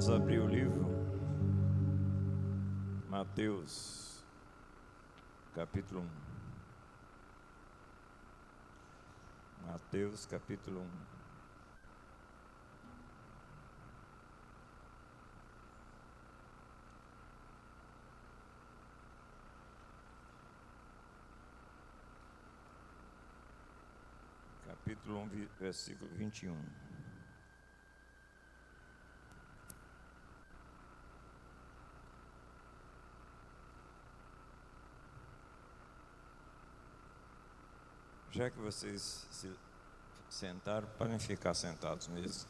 Vamos abrir o livro Mateus, capítulo 1. Mateus, capítulo 1. Capítulo 1, versículo 21. Já que vocês se sentaram, podem ficar sentados mesmo.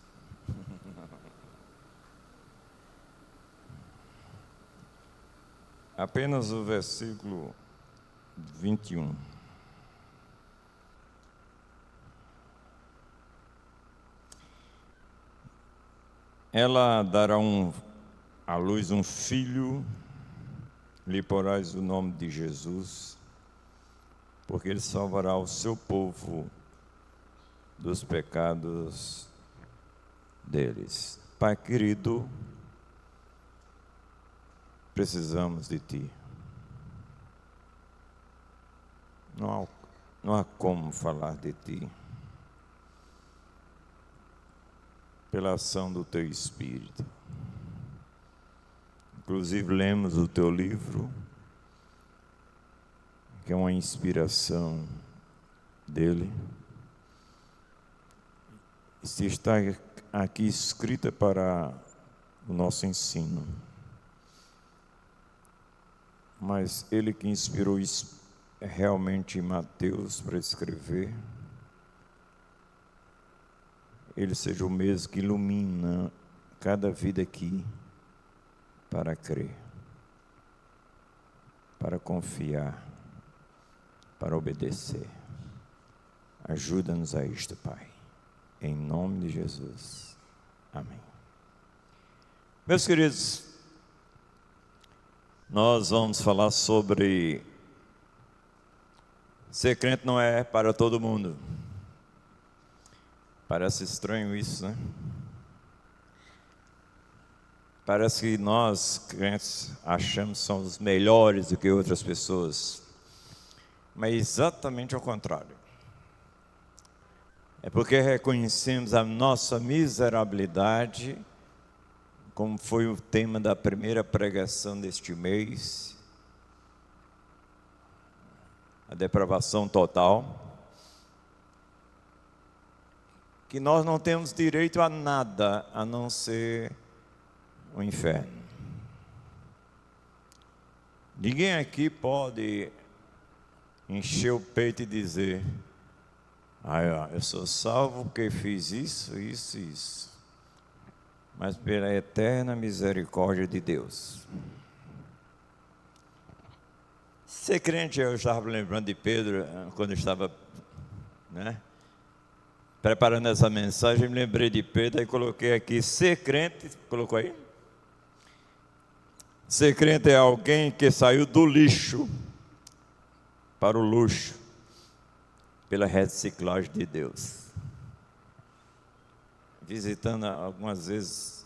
Apenas o versículo 21. Ela dará à luz um filho, lhe porás o nome de Jesus, porque ele salvará o seu povo dos pecados deles. Pai querido, precisamos de Ti. Não há como falar de Ti pela ação do Teu Espírito. Inclusive lemos o Teu livro, que é uma inspiração dele. Se está aqui escrita para o nosso ensino. Mas ele que inspirou realmente Mateus para escrever, ele seja o mesmo que ilumina cada vida aqui para crer, para confiar, para obedecer. Ajuda-nos a isto, Pai. Em nome de Jesus. Amém. Meus queridos, nós vamos falar sobre ser crente não é para todo mundo. Parece estranho isso, né? Parece que nós, crentes, achamos que somos melhores do que outras pessoas. Mas exatamente ao contrário. É porque reconhecemos a nossa miserabilidade, como foi o tema da primeira pregação deste mês, a depravação total, que nós não temos direito a nada a não ser o inferno. Ninguém aqui pode encher o peito e dizer: eu sou salvo porque fiz isso, isso e isso. Mas pela eterna misericórdia de Deus. Ser crente, eu estava lembrando de Pedro, quando eu estava, preparando essa mensagem, me lembrei de Pedro e coloquei aqui: ser crente, colocou aí? Ser crente é alguém que saiu do lixo para o luxo, pela reciclagem de Deus. Visitando algumas vezes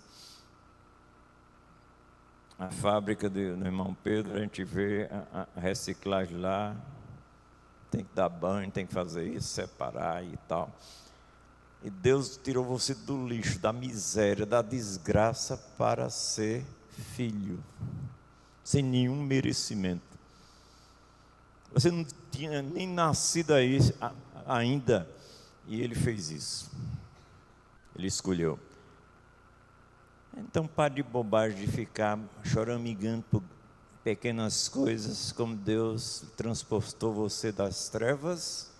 a fábrica do irmão Pedro, a gente vê a reciclagem lá, tem que dar banho, tem que fazer isso, separar e tal. E Deus tirou você do lixo, da miséria, da desgraça para ser filho, sem nenhum merecimento. Você não tinha nem nascido aí ainda, e Ele fez isso. Ele escolheu. Então pare de bobagem de ficar choramingando por pequenas coisas, como Deus transportou você das trevas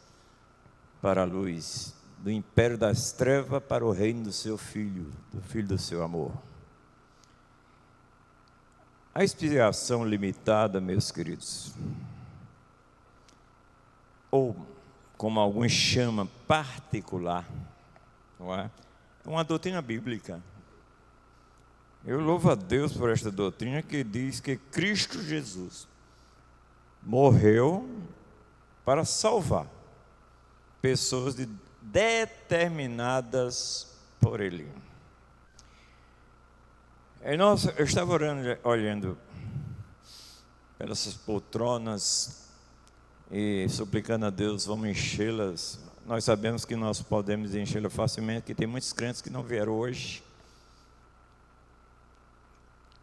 para a luz, do império das trevas para o reino do seu filho, do filho do seu amor. A expiação limitada, meus queridos, ou como alguns chamam, particular, não é? É uma doutrina bíblica. Eu louvo a Deus por esta doutrina que diz que Cristo Jesus morreu para salvar pessoas determinadas por Ele. Eu estava olhando pelas essas poltronas e suplicando a Deus, vamos enchê-las. Nós sabemos que nós podemos enchê-las facilmente, que tem muitos crentes que não vieram hoje.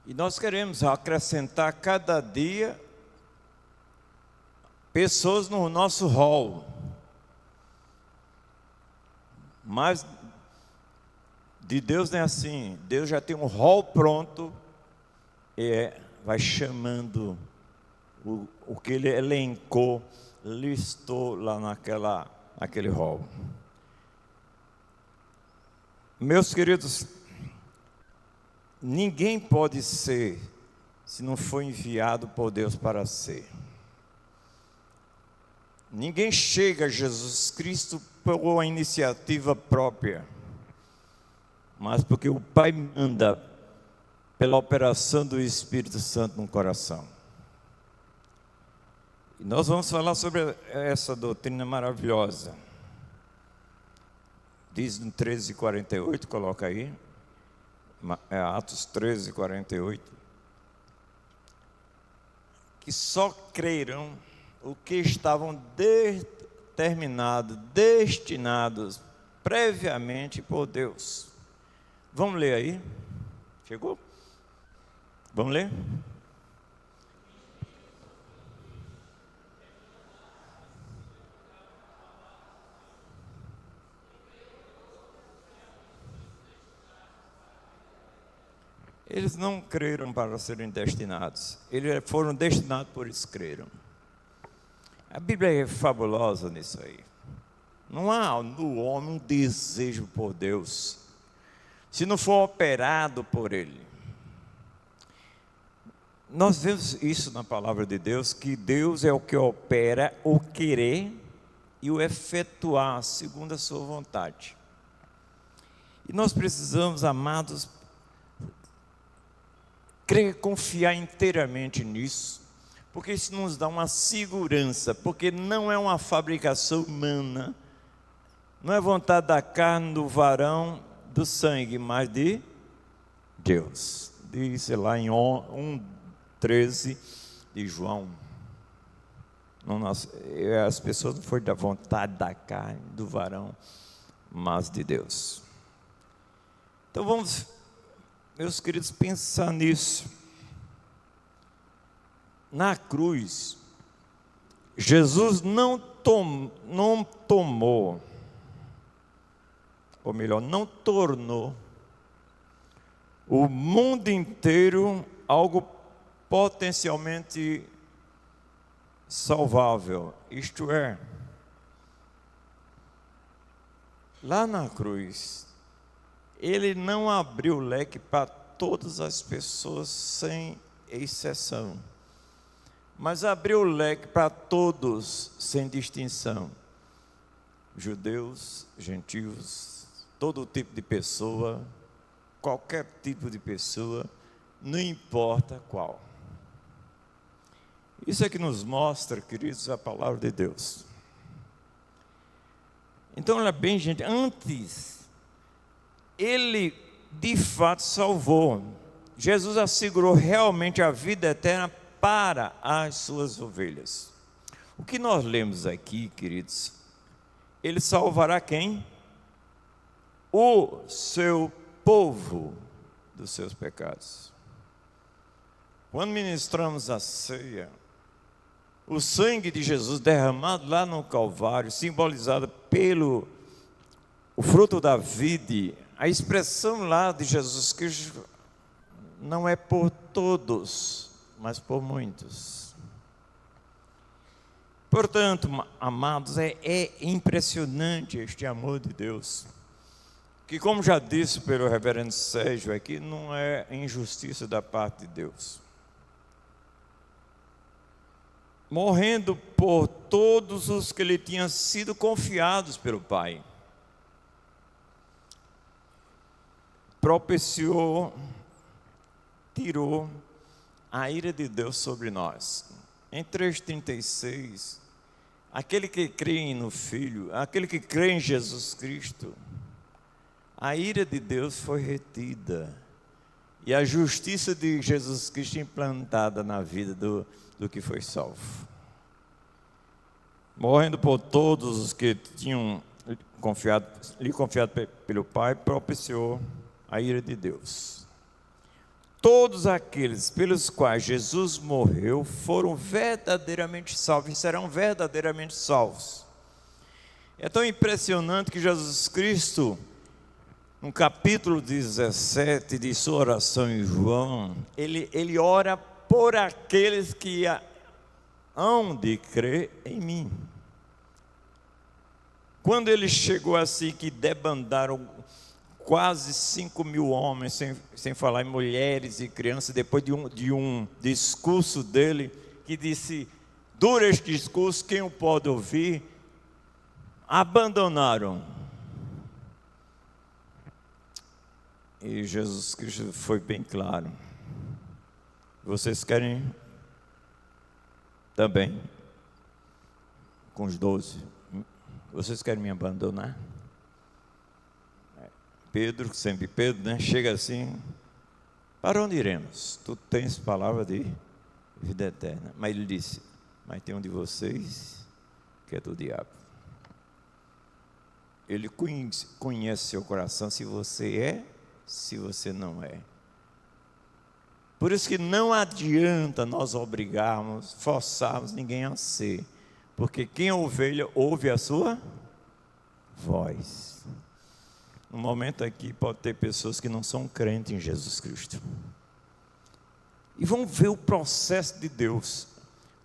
E nós queremos acrescentar cada dia pessoas no nosso hall. Mas de Deus não é assim. Deus já tem um hall pronto e vai chamando o que Ele elencou, listou lá naquele hall. Meus queridos, ninguém pode ser se não for enviado por Deus para ser. Ninguém chega a Jesus Cristo por uma iniciativa própria, mas porque o Pai manda pela operação do Espírito Santo no coração. E nós vamos falar sobre essa doutrina maravilhosa. Diz no 13:48, coloca aí, Atos 13:48, que só creram o que estavam determinados, destinados previamente por Deus. Vamos ler aí? Chegou? Vamos ler? Eles não creram para serem destinados. Eles foram destinados por eles creram. A Bíblia é fabulosa nisso aí. Não há no homem um desejo por Deus, se não for operado por Ele. Nós vemos isso na palavra de Deus, que Deus é o que opera o querer e o efetuar segundo a sua vontade. E nós precisamos, amados, crer, confiar inteiramente nisso, porque isso nos dá uma segurança, porque não é uma fabricação humana, não é vontade da carne, do varão, do sangue, mas de Deus. Diz lá em 1:13 de João. As pessoas não foram da vontade da carne, do varão, mas de Deus. Então vamos, meus queridos, pensar nisso. Na cruz, Jesus não tomou, ou melhor, não tornou o mundo inteiro algo potencialmente salvável. Isto é, lá na cruz, Ele não abriu o leque para todas as pessoas sem exceção, mas abriu o leque para todos, sem distinção. Judeus, gentios, todo tipo de pessoa, qualquer tipo de pessoa, não importa qual. Isso é que nos mostra, queridos, a palavra de Deus. Então, olha bem, gente, antes, Ele de fato salvou. Jesus assegurou realmente a vida eterna para as suas ovelhas. O que nós lemos aqui, queridos, Ele salvará quem? O seu povo dos seus pecados. Quando ministramos a ceia, o sangue de Jesus derramado lá no Calvário, simbolizado pelo o fruto da vide, a expressão lá de Jesus Cristo não é por todos, mas por muitos. Portanto, amados, é impressionante este amor de Deus, que, como já disse pelo reverendo Sérgio aqui, não é injustiça da parte de Deus. Morrendo por todos os que lhe tinham sido confiados pelo Pai, propiciou, tirou a ira de Deus sobre nós. Em 3:36, aquele que crê no Filho, aquele que crê em Jesus Cristo, a ira de Deus foi retida. e a justiça de Jesus Cristo implantada na vida do que foi salvo. Morrendo por todos os que tinham lhe confiado pelo Pai, propiciou a ira de Deus. Todos aqueles pelos quais Jesus morreu foram verdadeiramente salvos e serão verdadeiramente salvos. É tão impressionante que Jesus Cristo, no capítulo 17 de sua oração em João, ele ora por aqueles que hão de crer em mim. Quando ele chegou assim, que debandaram quase 5.000 homens, sem falar em mulheres e crianças, depois de um discurso dele, que disse, dura este discurso, quem o pode ouvir? Abandonaram. E Jesus Cristo foi bem claro. Vocês querem também, com os 12, vocês querem me abandonar? Pedro, sempre Pedro, né? Chega assim, para onde iremos? Tu tens palavra de vida eterna. Mas ele disse, mas tem um de vocês que é do diabo. Ele conhece seu coração, se você é, se você não é. Por isso que não adianta nós obrigarmos, forçarmos ninguém a ser, porque quem é ovelha ouve a sua voz. No momento aqui pode ter pessoas que não são crentes em Jesus Cristo e vão ver o processo de Deus.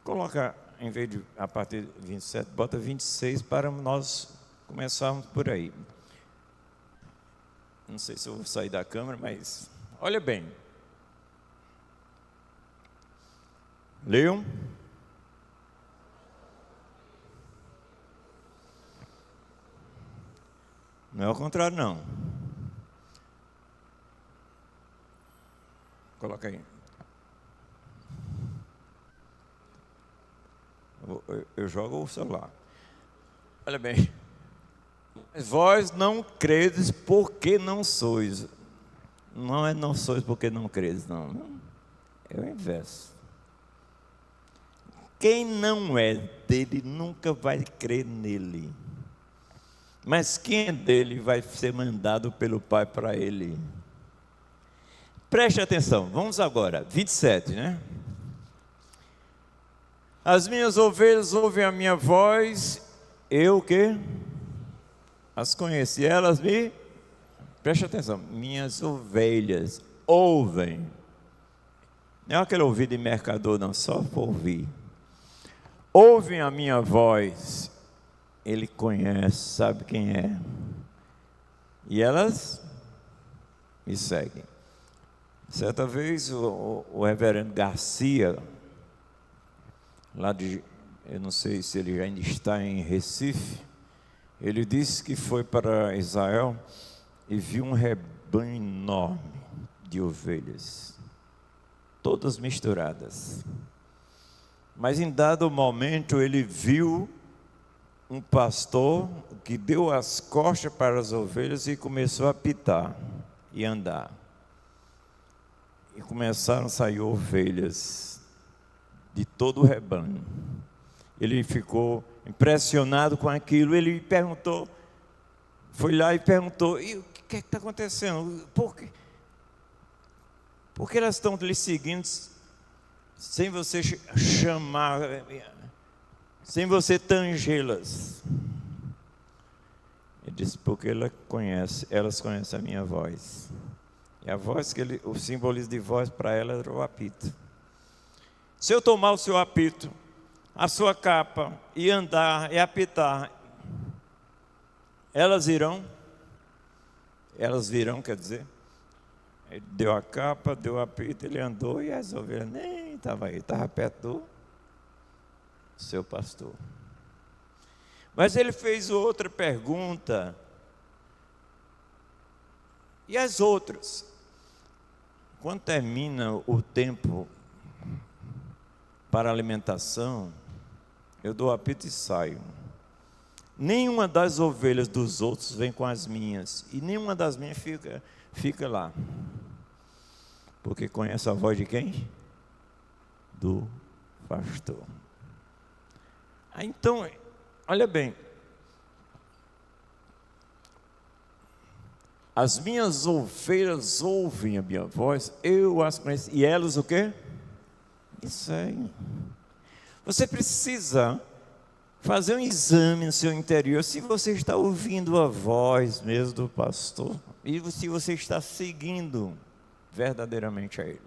Coloca, em vez de a partir de 27, bota 26 para nós começarmos por aí. Não sei se eu vou sair da câmera, mas olha bem. Leiam. Não é ao contrário, não. Coloca aí. Eu jogo o celular. Olha bem. Vós não credes porque não sois. Não é não sois porque não credes, não. É o inverso. Quem não é dele nunca vai crer nele. Mas quem é dele vai ser mandado pelo Pai para ele. Preste atenção, vamos agora, 27, né? As minhas ovelhas ouvem a minha voz, eu o quê? As conheci, elas me... Preste atenção, minhas ovelhas ouvem. Não é aquele ouvido de mercador, não, só por ouvir. Ouvem a minha voz, ele conhece, sabe quem é, e elas me seguem. Certa vez o reverendo Garcia, lá de, eu não sei se ele ainda está em Recife, ele disse que foi para Israel e viu um rebanho enorme de ovelhas, todas misturadas. Mas em dado momento ele viu um pastor que deu as costas para as ovelhas e começou a apitar e andar. E começaram a sair ovelhas de todo o rebanho. Ele ficou impressionado com aquilo, ele perguntou, foi lá e perguntou, e o que é que está acontecendo? Por que elas estão lhe seguindo sem você chamar, sem você tangê-las? Ele disse, porque elas conhecem a minha voz. E a voz o simbolismo de voz para ela era o apito. Se eu tomar o seu apito, a sua capa, e andar e apitar, elas irão? Elas virão, quer dizer? Ele deu a capa, deu o apito, ele andou e as ovelhas nem estavam aí, estava perto do seu pastor. Mas ele fez outra pergunta. E as outras? Quando termina o tempo para alimentação, eu dou apito e saio. Nenhuma das ovelhas dos outros vem com as minhas, e nenhuma das minhas fica lá. Porque conhece a voz de quem? Do pastor. Então, olha bem. As minhas ovelhas ouvem a minha voz, eu as conheço, e elas o quê? Me seguem. Você precisa fazer um exame no seu interior, se você está ouvindo a voz mesmo do pastor, e se você está seguindo verdadeiramente a ele.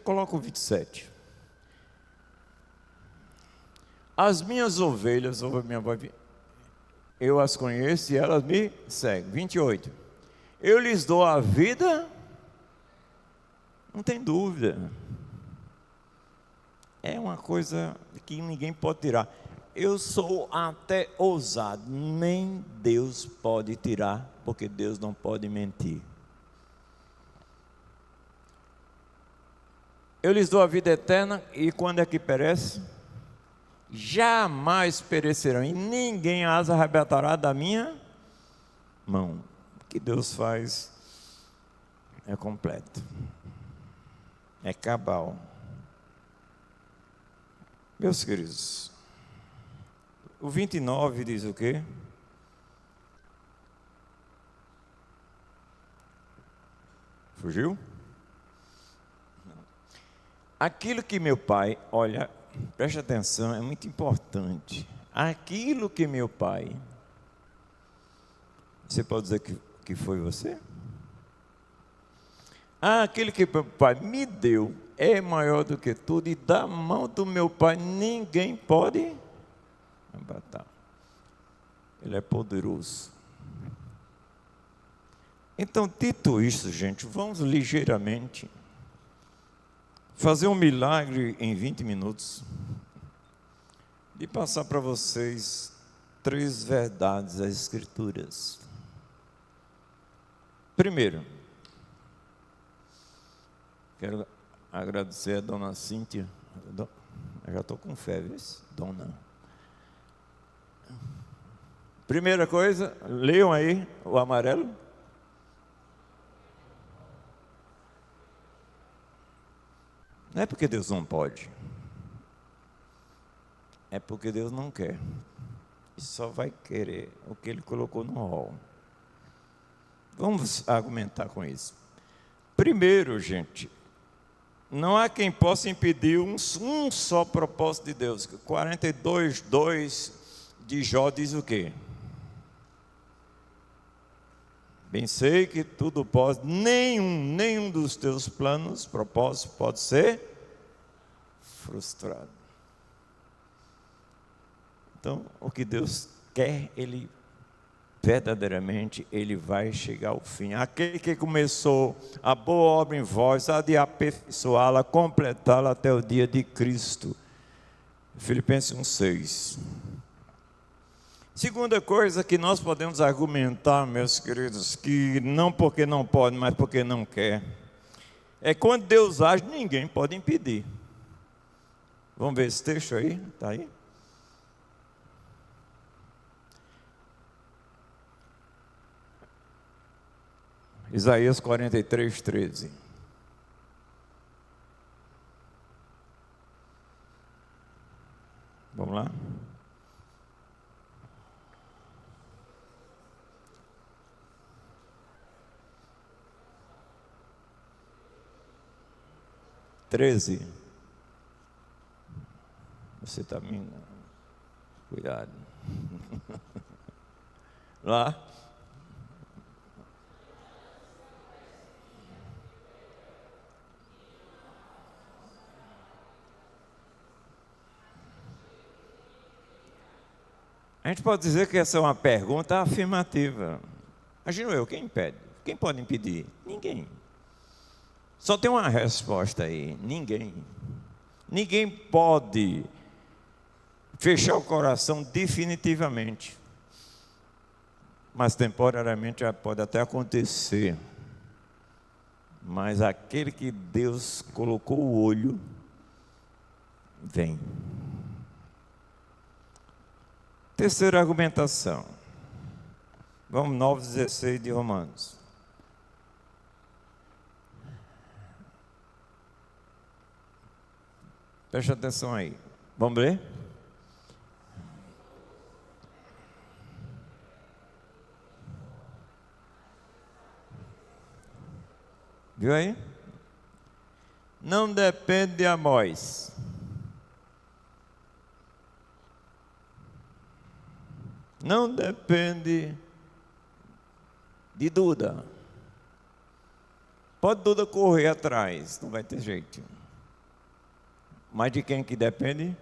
Coloca o 27. As minhas ovelhas ouvem a minha voz, eu as conheço e elas me seguem. 28. Eu lhes dou a vida, não tem dúvida. É uma coisa que ninguém pode tirar. Eu sou até ousado, nem Deus pode tirar, porque Deus não pode mentir. Eu lhes dou a vida eterna, e quando é que perece? Jamais perecerão, e ninguém as arrebatará da minha mão. O que Deus faz é completo, é cabal. Meus queridos, o 29 diz o quê? Fugiu? Aquilo que meu pai, olha, preste atenção, é muito importante. Aquilo que meu pai, você pode dizer que foi você? Aquilo que meu pai me deu é maior do que tudo, e da mão do meu pai ninguém pode arrebatar. Ele é poderoso. Então, dito isso, gente, vamos ligeiramente fazer um milagre em 20 minutos de passar para vocês 3 verdades das Escrituras. Primeiro, quero agradecer a dona Cíntia. Eu já estou com fé, viu? Dona. Primeira coisa, leiam aí o amarelo. Não é porque Deus não pode, é porque Deus não quer. E só vai querer o que Ele colocou no rol. Vamos argumentar com isso. Primeiro, gente, não há quem possa impedir um só propósito de Deus. 42:2 de Jó diz o quê? Bem sei que tudo pode, nenhum dos teus planos, propósitos pode ser frustrado. Então, o que Deus quer, Ele verdadeiramente, Ele vai chegar ao fim. Aquele que começou a boa obra em vós, há de aperfeiçoá-la, completá-la até o dia de Cristo. Filipenses 1:6. Segunda coisa que nós podemos argumentar, meus queridos, que não porque não pode, mas porque não quer, é quando Deus age, ninguém pode impedir. Vamos ver esse texto aí? Está aí? Isaías 43:13. Vamos lá? Você está me... Cuidado. Lá. A gente pode dizer que essa é uma pergunta afirmativa. Imagino eu, quem impede? Quem pode impedir? Ninguém. Só tem uma resposta aí: ninguém. Ninguém pode fechar o coração definitivamente. Mas temporariamente já pode até acontecer. Mas aquele que Deus colocou o olho, vem. Terceira argumentação. Vamos 9:16 de Romanos. Preste atenção aí. Vamos ler? Viu aí? Não depende de Amós. Não depende de Duda. Pode Duda correr atrás, não vai ter jeito. Mas de quem que depende?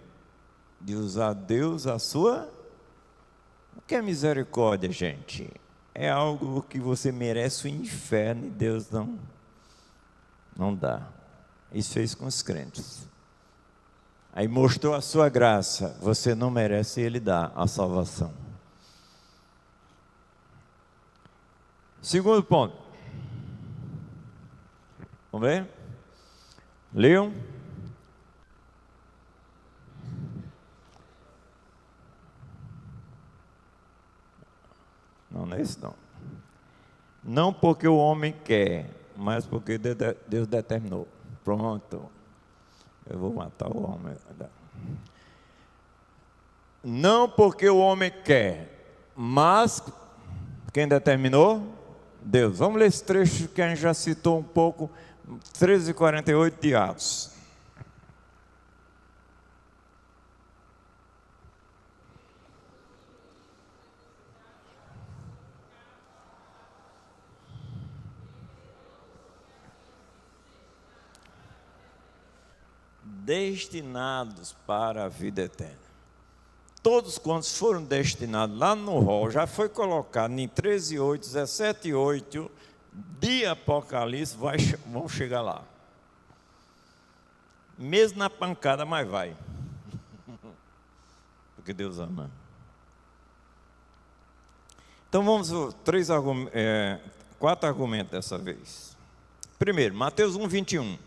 De usar Deus a sua. O que é misericórdia, gente? É algo que você merece o inferno e Deus não dá. Isso fez com os crentes. Aí mostrou a sua graça. Você não merece, Ele dá a salvação. Segundo ponto. Vamos ver? Leiam. Não é isso não. Não porque o homem quer, mas porque Deus determinou. Pronto. Eu vou matar o homem. Não porque o homem quer, mas quem determinou? Deus. Vamos ler esse trecho que a gente já citou um pouco, 13:48 de Atos. Destinados para a vida eterna. Todos quantos foram destinados lá no rol, já foi colocado em 13:8, 17:8 de Apocalipse, vão chegar lá. Mesmo na pancada, mas vai. Porque Deus ama. Então vamos 4 argumentos dessa vez. Primeiro, Mateus 1:21.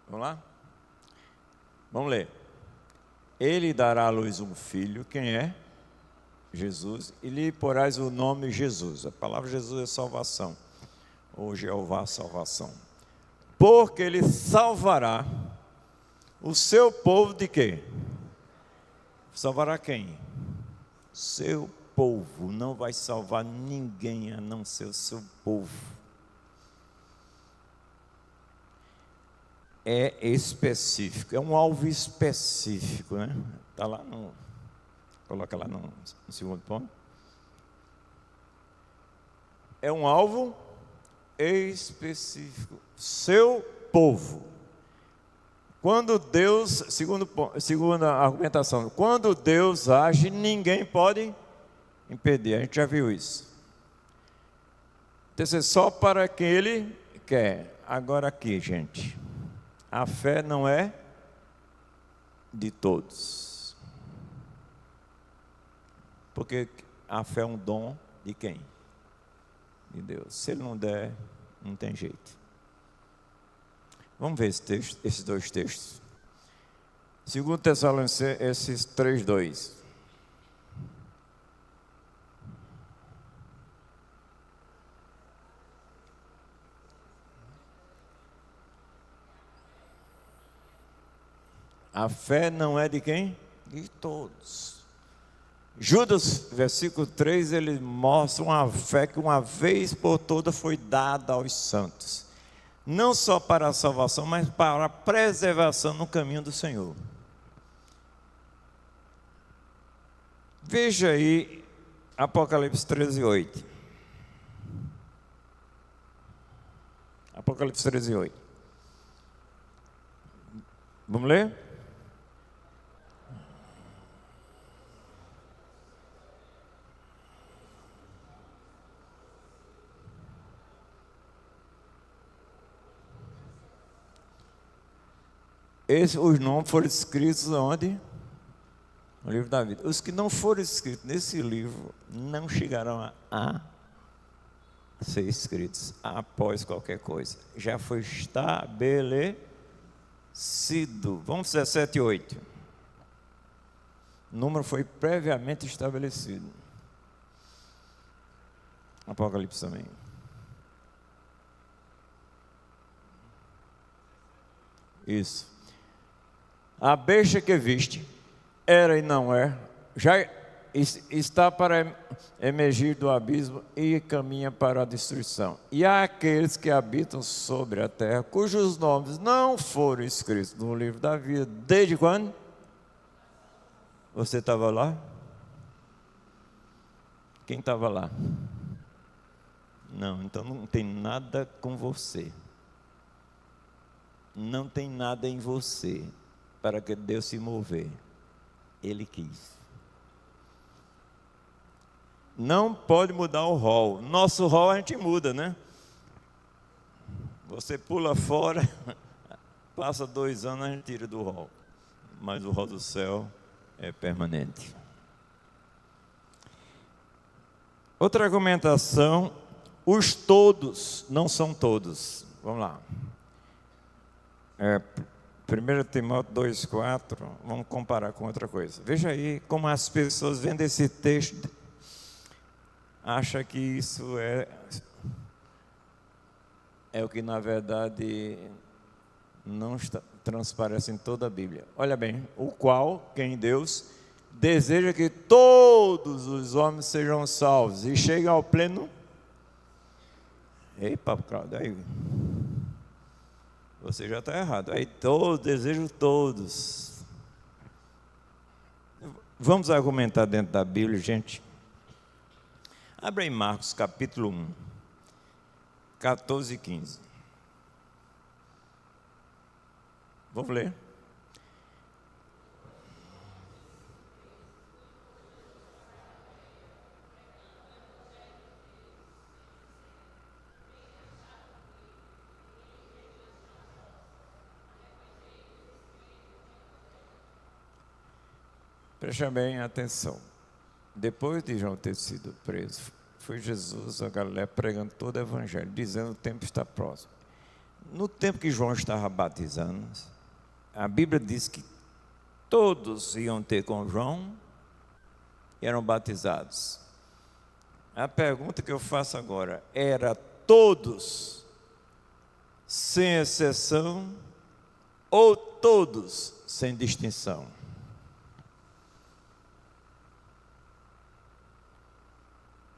Vamos lá? Vamos ler. Ele dará à luz um filho, quem é? Jesus, e lhe porás o nome Jesus. A palavra Jesus é salvação, ou Jeová salvação. Porque ele salvará o seu povo de quê? Salvará quem? Seu povo. Não vai salvar ninguém a não ser o seu povo. É específico, é um alvo específico, né? Está lá no. Coloca lá no segundo ponto. É um alvo específico. Seu povo. Quando Deus, segunda argumentação, quando Deus age, ninguém pode impedir. A gente já viu isso. Terceiro, só para quem Ele quer. Agora aqui, gente. A fé não é de todos. Porque a fé é um dom de quem? De Deus. Se Ele não der, não tem jeito. Vamos ver esses dois textos. 2 Tessalonicenses 3:2. A fé não é de quem? De todos. Judas, versículo 3, ele mostra uma fé que uma vez por toda foi dada aos santos. Não só para a salvação, mas para a preservação no caminho do Senhor. Veja aí Apocalipse 13:8. Apocalipse 13:8. Vamos ler? Os nomes foram escritos onde? No livro da vida. Os que não foram escritos nesse livro não chegarão a ser escritos após qualquer coisa. Já foi estabelecido. Vamos 17:8. O número foi previamente estabelecido. Apocalipse também. Isso. A besta que viste, era e não é, já está para emergir do abismo e caminha para a destruição. E há aqueles que habitam sobre a terra, cujos nomes não foram escritos no livro da vida. Desde quando? Você estava lá? Quem estava lá? Não, então não tem nada com você. Não tem nada em você para que Deus se mover. Ele quis. Não pode mudar o rol. Nosso rol a gente muda, né? Você pula fora, passa 2 anos, a gente tira do rol. Mas o rol do céu é permanente. Outra argumentação, os todos não são todos. Vamos lá. 1 Timóteo 2,4, vamos comparar com outra coisa. Veja aí como as pessoas vendo esse texto, acham que isso é o que na verdade não está, transparece em toda a Bíblia. Olha bem, o qual, quem Deus, deseja que todos os homens sejam salvos e cheguem ao pleno. Ei, papo Claudio, aí você já está errado. Aí todos, desejo todos. Vamos argumentar dentro da Bíblia, gente. Abre aí Marcos capítulo 1, 14 e 15. Vamos ler. Preste bem atenção. Depois de João ter sido preso, foi Jesus a Galiléia pregando todo o evangelho, dizendo: o tempo está próximo. No tempo que João estava batizando, a Bíblia diz que todos iam ter com João e eram batizados. A pergunta que eu faço agora, era todos, sem exceção, ou todos, sem distinção?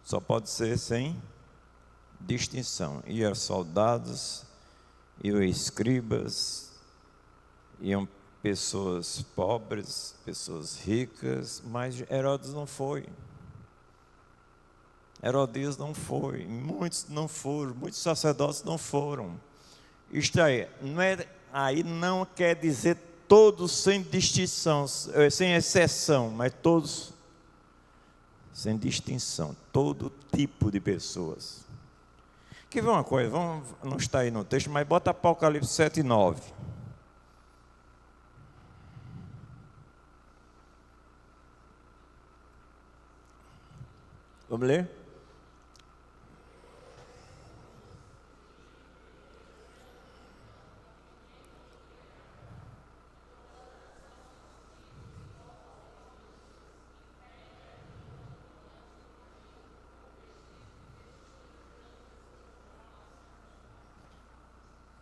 Só pode ser sem distinção. Iam soldados, iam escribas, iam pessoas pobres, pessoas ricas, mas Herodes não foi. Herodias não foi, muitos não foram, muitos sacerdotes não foram. Isto aí não quer dizer todos sem distinção, sem exceção, mas todos sem distinção, todo tipo de pessoas. Quer ver uma coisa? Não está aí no texto, mas bota Apocalipse 7 e 9. Vamos ler?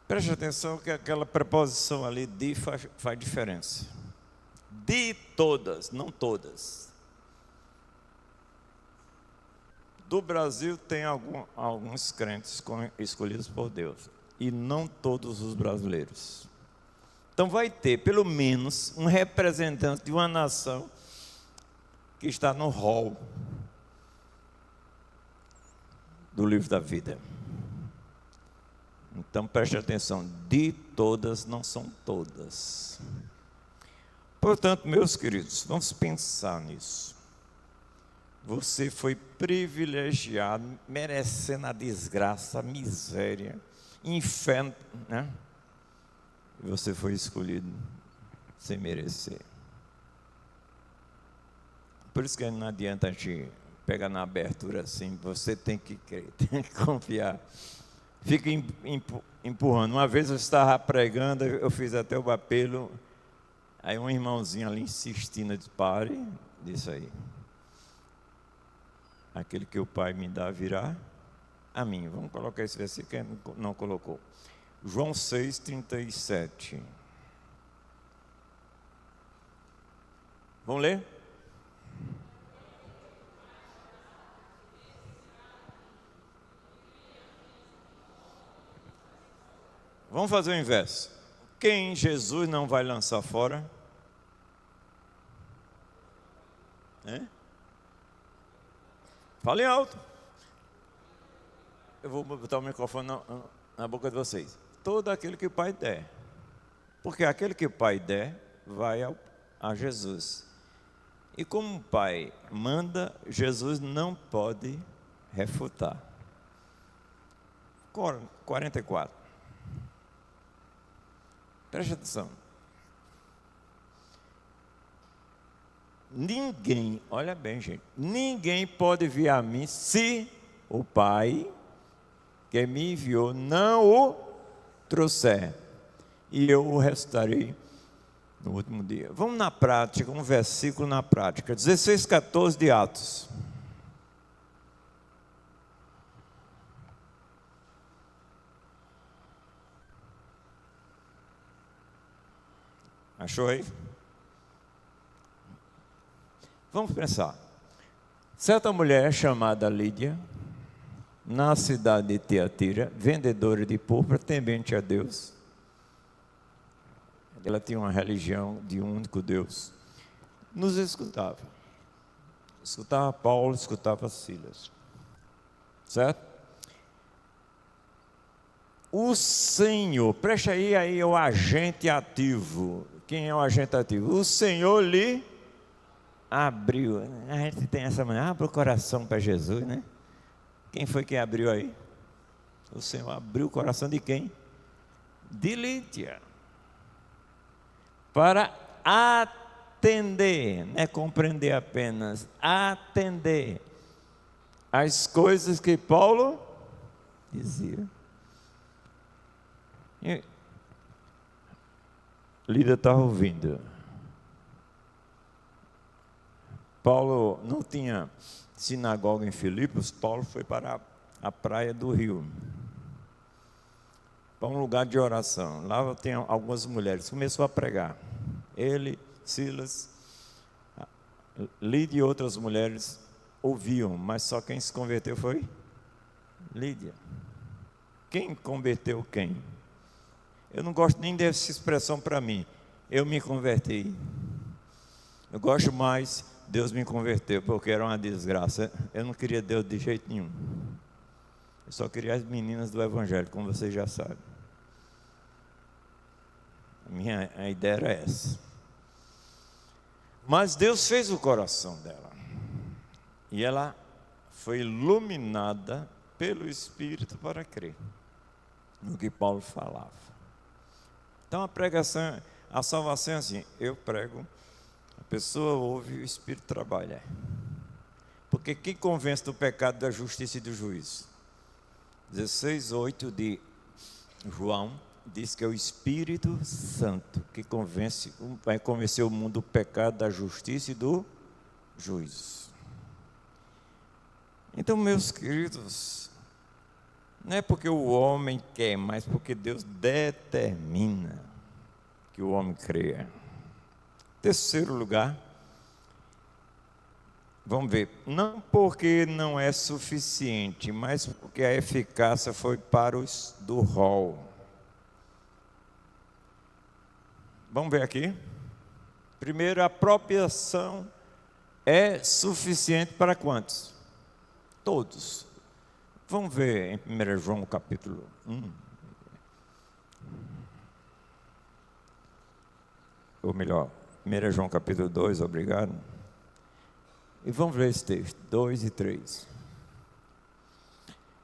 Preste atenção que aquela preposição ali, de, faz diferença. De todas, não todas. Do Brasil tem alguns crentes escolhidos por Deus, e não todos os brasileiros. Então vai ter pelo menos um representante de uma nação que está no rol do livro da vida. Então preste atenção, de todas não são todas. Portanto, meus queridos, vamos pensar nisso. Você foi privilegiado, merecendo a desgraça, a miséria, inferno, né? E você foi escolhido sem merecer. Por isso que não adianta a gente pegar na abertura assim, você tem que crer, tem que confiar. Fica empurrando. Uma vez eu estava pregando, eu fiz até o apelo, aí um irmãozinho ali insistindo, disse: pare disso aí. Aquele que o Pai me dá virá a mim. Vamos colocar esse versículo que não colocou. João 6, 37. Vamos ler? Vamos fazer o inverso. Quem Jesus não vai lançar fora? Fale alto. Eu vou botar o microfone na boca de vocês. Todo aquele que o Pai der. Porque aquele que o Pai der, vai a Jesus. E como o Pai manda, Jesus não pode refutar. 44. Preste atenção. Ninguém, olha bem, gente, ninguém pode vir a mim se o Pai que me enviou não o trouxer, e eu o restarei no último dia. Vamos na prática, um versículo na prática, 16:14 de Atos. Achou aí? Vamos pensar. Certa mulher chamada Lídia, na cidade de Tiatira, vendedora de púrpura, temente a Deus. Ela tinha uma religião de um único Deus. Nos escutava. Escutava Paulo, escutava Silas. Certo? O Senhor, preste aí o agente ativo. Quem é o agente ativo? O Senhor lhe abriu. A gente tem essa maneira, abre o coração para Jesus, né? Quem foi que abriu aí? O Senhor abriu o coração de quem? De Lídia. Para atender, não é compreender apenas, atender as coisas que Paulo dizia. E Lídia estava ouvindo. Paulo não tinha sinagoga em Filipos. Paulo foi para a praia do rio, para um lugar de oração. Lá tem algumas mulheres. Começou a pregar. Ele, Silas, Lídia e outras mulheres ouviam, mas só quem se converteu foi Lídia. Quem converteu quem? Eu não gosto nem dessa expressão para mim. Eu me converti. Eu gosto mais, Deus me converteu, porque era uma desgraça. Eu não queria Deus de jeito nenhum. Eu só queria as meninas do Evangelho, como vocês já sabem. A ideia era essa. Mas Deus fez o coração dela. E ela foi iluminada pelo Espírito para crer no que Paulo falava. Então a pregação, a salvação é assim: eu prego, a pessoa ouve e o Espírito trabalha. Porque quem convence do pecado, da justiça e do juízo? 16:8 de João diz que é o Espírito Santo que vai convencer o mundo do pecado, da justiça e do juízo. Então, meus queridos, não é porque o homem quer, mas porque Deus determina que o homem creia. Terceiro lugar, vamos ver, não porque não é suficiente, mas porque a eficácia foi para os do rol. Vamos ver aqui. Primeiro, a apropriação é suficiente para quantos? Todos. Vamos ver em 1 João capítulo 1. Ou melhor, 1 João capítulo 2, obrigado. E vamos ver esse texto, 2 e 3.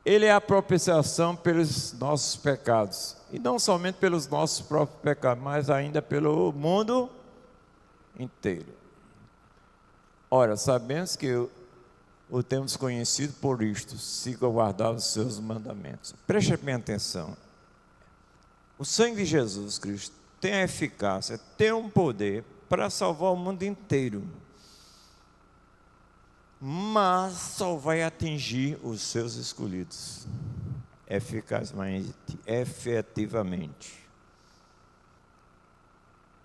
Ele é a propiciação pelos nossos pecados. E não somente pelos nossos próprios pecados, mas ainda pelo mundo inteiro. Ora, sabemos que o temos conhecido por isto, se guardar os seus mandamentos. Preste bem atenção. O sangue de Jesus Cristo tem a eficácia, tem um poder para salvar o mundo inteiro. Mas só vai atingir os seus escolhidos, eficazmente, efetivamente.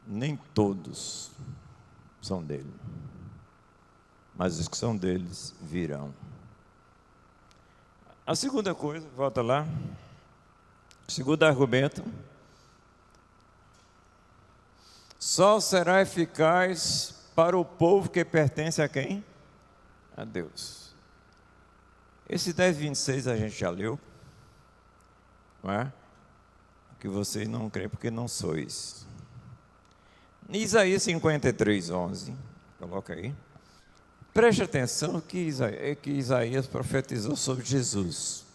Nem todos são dele. Mas os que são deles virão. A segunda coisa, volta lá. O segundo argumento. Só será eficaz para o povo que pertence a quem? A Deus. Esse 10:26 a gente já leu. Não é? Que vocês não creem porque não sois. Isaías 53:11. Coloca aí. Preste atenção que Isaías profetizou sobre Jesus.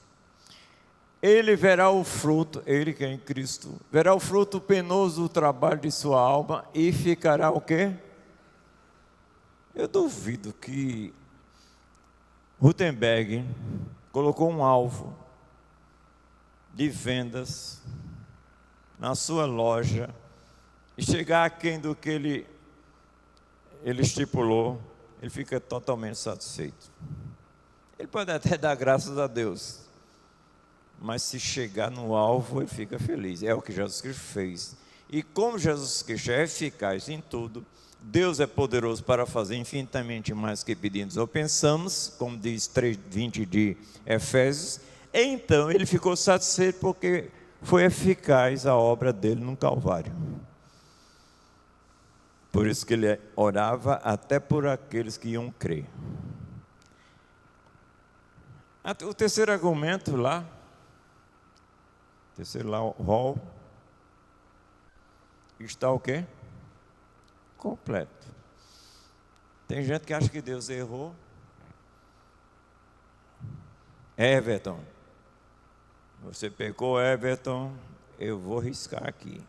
Ele verá o fruto, ele que é em Cristo, verá o fruto penoso do trabalho de sua alma e ficará o quê? Eu duvido que Gutenberg colocou um alvo de vendas na sua loja e chegar aquém do que ele estipulou, ele fica totalmente satisfeito. Ele pode até dar graças a Deus, mas se chegar no alvo, ele fica feliz. É o que Jesus Cristo fez. E como Jesus Cristo é eficaz em tudo, Deus é poderoso para fazer infinitamente mais que pedimos ou pensamos, como diz 3:20 de Efésios. Então ele ficou satisfeito porque foi eficaz a obra dele no Calvário. Por isso que ele orava até por aqueles que iam crer. O terceiro argumento lá, o rol, está o quê? Completo. Tem gente que acha que Deus errou. Everton, você pecou, Everton, eu vou riscar aqui.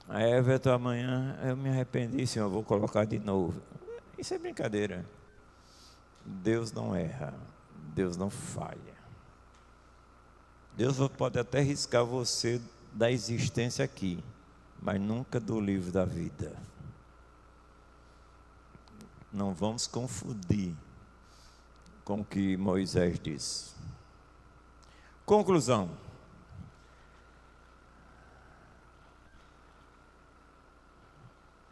A Everton, amanhã eu me arrependi, Senhor, eu vou colocar de novo. Isso é brincadeira. Deus não erra, Deus não falha. Deus pode até riscar você da existência aqui, mas nunca do livro da vida. Não vamos confundir com o que Moisés disse. Conclusão.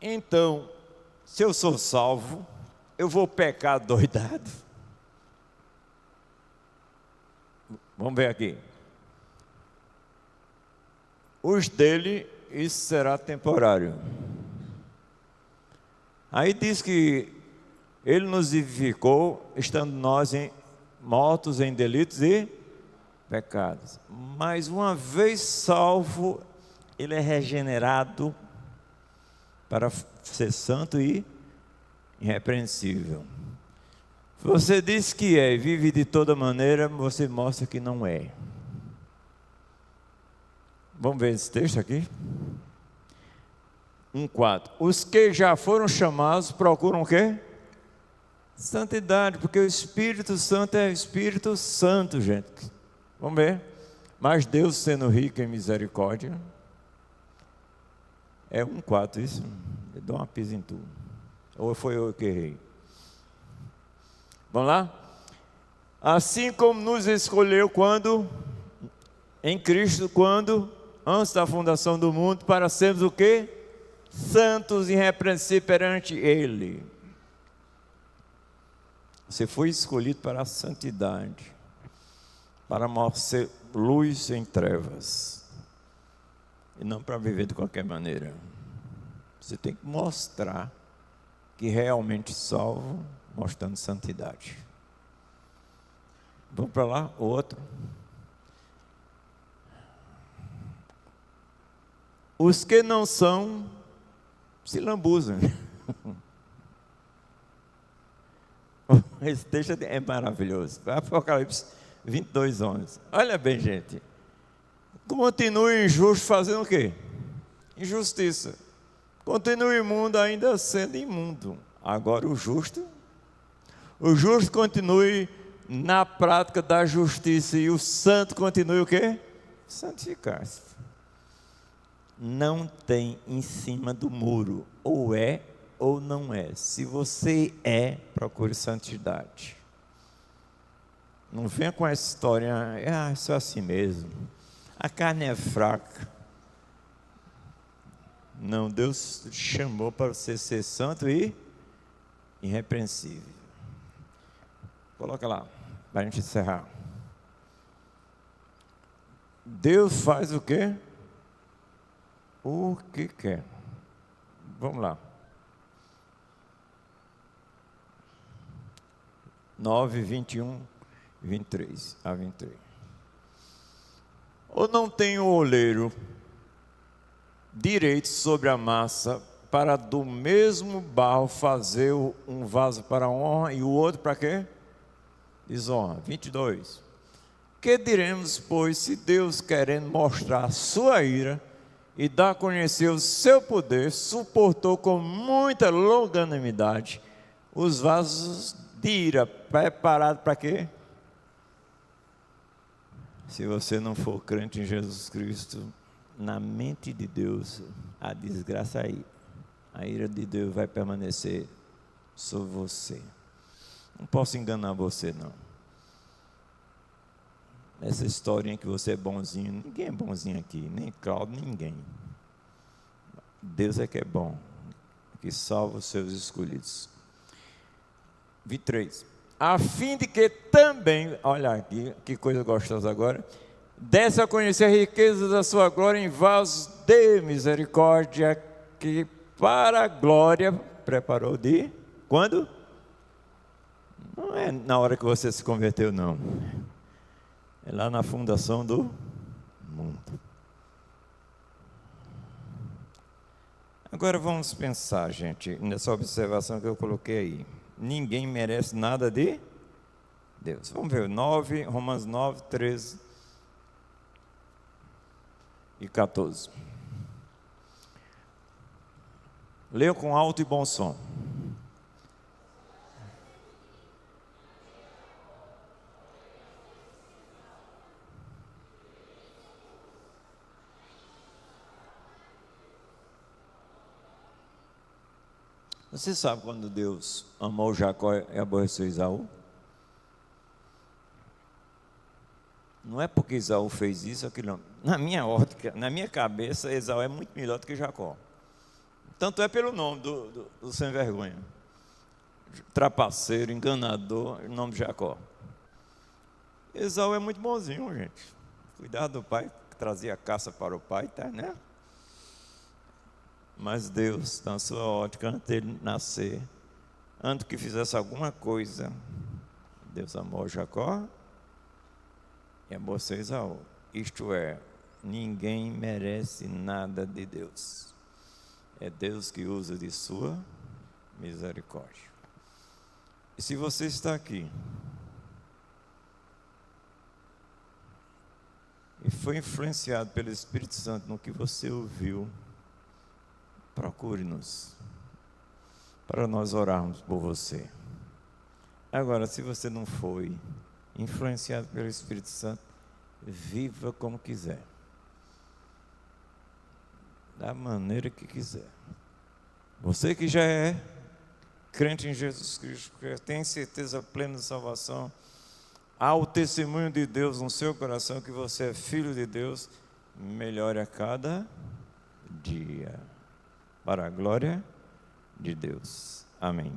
Então, se eu sou salvo, eu vou pecar doidado? Vamos ver aqui. Os dele, isso será temporário. Aí diz que ele nos vivificou, estando nós mortos em delitos e pecados. Mas uma vez salvo, ele é regenerado para ser santo e irrepreensível. Você diz que é e vive de toda maneira, você mostra que não é. Vamos ver esse texto aqui? 1:4. Os que já foram chamados procuram o quê? Santidade, porque o Espírito Santo é o Espírito Santo, gente. Vamos ver. Mas Deus, sendo rico em misericórdia, é 1:4 isso? Eu dou uma pisa em tudo. Ou foi eu que errei? Vamos lá? Assim como nos escolheu quando? Em Cristo, quando? Antes da fundação do mundo, para sermos o quê? Santos e irrepreensíveis perante Ele. Você foi escolhido para a santidade, para mostrar luz em trevas, e não para viver de qualquer maneira. Você tem que mostrar que realmente salvo, mostrando santidade. Vamos para lá, o outro. Os que não são, se lambuzam. Esse texto é maravilhoso. Apocalipse 22:11. Olha bem, gente. Continue injusto fazendo o quê? Injustiça. Continue imundo ainda sendo imundo. Agora o justo continue na prática da justiça e o santo continue o quê? Santificar-se. Não tem em cima do muro, ou é ou não é. Se você é, procure santidade. Não venha com essa história, isso é assim mesmo. A carne é fraca. Não, Deus te chamou para você ser santo e irrepreensível. Coloca lá, para a gente encerrar. Deus faz o quê? O que quer. Vamos lá. 9, 21, 23 a 23. Ou não tem o oleiro direito sobre a massa para do mesmo barro fazer um vaso para honra e o outro para quê? Desonra. 22. Que diremos, pois, se Deus, querendo mostrar sua ira e dar a conhecer o seu poder, suportou com muita longanimidade os vasos de ira preparados para quê? Se você não for crente em Jesus Cristo, na mente de Deus, a desgraça aí, a ira de Deus vai permanecer sobre você. Não posso enganar você, não. Essa historinha que você é bonzinho, ninguém é bonzinho aqui, nem Cláudio, ninguém. Deus é que é bom, que salva os seus escolhidos. 23. A fim de que também, olha aqui, que coisa gostosa agora, desse a conhecer a riqueza da sua glória em vasos de misericórdia, que para a glória preparou de, quando? Não é na hora que você se converteu, não. É lá na fundação do mundo. Agora vamos pensar, gente, nessa observação que eu coloquei aí. Ninguém merece nada de Deus. Vamos ver, Romanos 9, 13 e 14. Leia com alto e bom som. Você sabe quando Deus amou Jacó e aborreceu Esaú? Não é porque Esaú fez isso ou aquilo, não. Na minha ótica, na minha cabeça, Esaú é muito melhor do que Jacó. Tanto é pelo nome do sem vergonha. Trapaceiro, enganador, o nome de Jacó. Esaú é muito bonzinho, gente. Cuidado do pai, que trazia caça para o pai, tá, né? Mas Deus, na sua ótica, antes dele nascer, antes que fizesse alguma coisa, Deus amou Jacó e aborreceu Esaú. Isto é, ninguém merece nada de Deus. É Deus que usa de sua misericórdia. E se você está aqui e foi influenciado pelo Espírito Santo no que você ouviu, procure-nos para nós orarmos por você. Agora, se você não foi influenciado pelo Espírito Santo, viva como quiser, da maneira que quiser. Você que já é crente em Jesus Cristo, que tem certeza plena de salvação, há o testemunho de Deus no seu coração que você é filho de Deus, melhore a cada dia, para a glória de Deus. Amém.